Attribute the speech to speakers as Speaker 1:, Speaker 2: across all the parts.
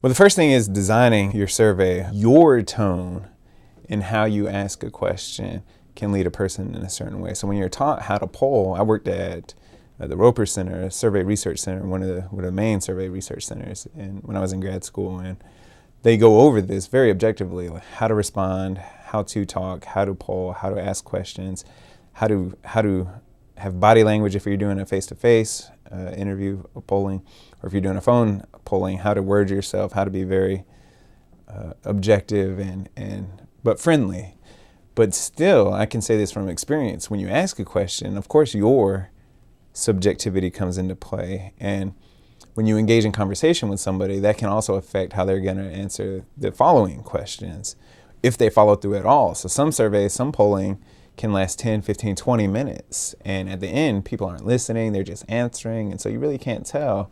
Speaker 1: Well, the first thing is designing your survey. Your tone and how you ask a question can lead a person in a certain way. So when you're taught how to poll, I worked at the Roper Center, a survey research center, one of the main survey research centers, and when I was in grad school, and they go over this very objectively, like how to respond, how to talk, how to poll, how to ask questions, how to have body language if you're doing a face-to-face interview or polling, or if you're doing a phone polling, how to word yourself, how to be very objective but friendly. But still, I can say this from experience. When you ask a question, of course, your subjectivity comes into play. And when you engage in conversation with somebody, that can also affect how they're going to answer the following questions, if they follow through at all. So some surveys, some polling can last 10, 15, 20 minutes. And at the end, people aren't listening, they're just answering. And so you really can't tell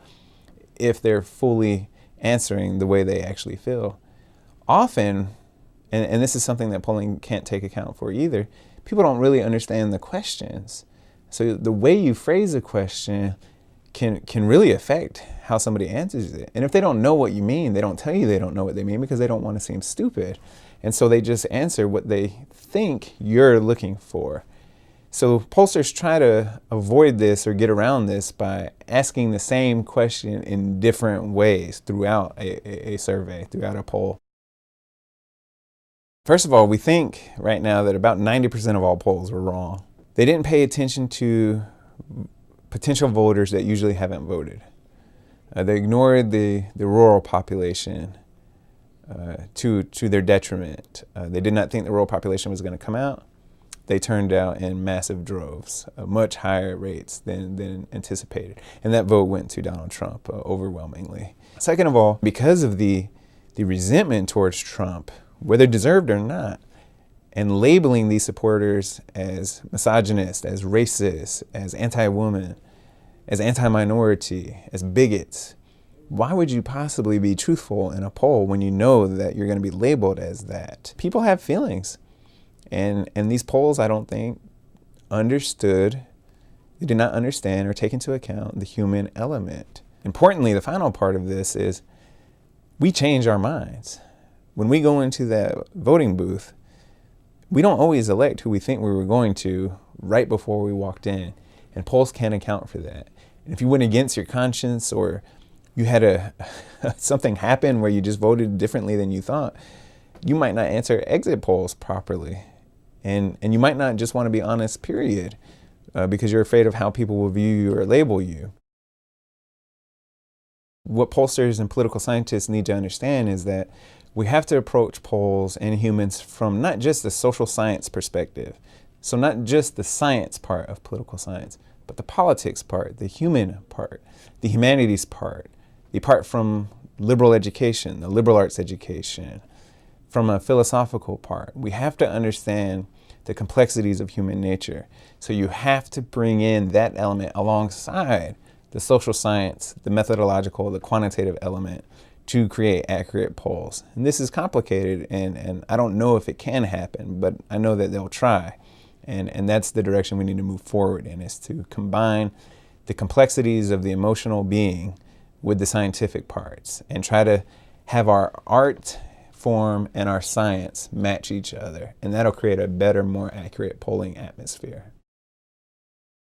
Speaker 1: if they're fully answering the way they actually feel. Often, and this is something that polling can't take account for either, people don't really understand the questions. So the way you phrase a question can really affect how somebody answers it. And if they don't know what you mean, they don't tell you they don't know what they mean because they don't want to seem stupid. And so they just answer what they think you're looking for. So pollsters try to avoid this or get around this by asking the same question in different ways throughout a survey, throughout a poll. First of all, we think right now that about 90% of all polls were wrong. They didn't pay attention to potential voters that usually haven't voted. They ignored the rural population to their detriment. They did not think the rural population was going to come out. They turned out in massive droves, much higher rates than anticipated. And that vote went to Donald Trump overwhelmingly. Second of all, because of the resentment towards Trump, whether deserved or not, and labeling these supporters as misogynist, as racist, as anti-woman, as anti-minority, as bigots, why would you possibly be truthful in a poll when you know that you're going to be labeled as that? People have feelings. And these polls, I don't think, they did not understand or take into account the human element. Importantly, the final part of this is we change our minds. When we go into that voting booth, we don't always elect who we think we were going to right before we walked in. And polls can't account for that. And if you went against your conscience or you had something happen where you just voted differently than you thought, you might not answer exit polls properly. And you might not just want to be honest, period, because you're afraid of how people will view you or label you. What pollsters and political scientists need to understand is that we have to approach polls and humans from not just the social science perspective, so not just the science part of political science, but the politics part, the human part, the humanities part, the part from liberal education, the liberal arts education, from a philosophical part. We have to understand the complexities of human nature. So you have to bring in that element alongside the social science, the methodological, the quantitative element to create accurate polls. And this is complicated, and I don't know if it can happen, but I know that they'll try. And that's the direction we need to move forward in, is to combine the complexities of the emotional being with the scientific parts and try to have our art form and our science match each other. And that'll create a better, more accurate polling atmosphere.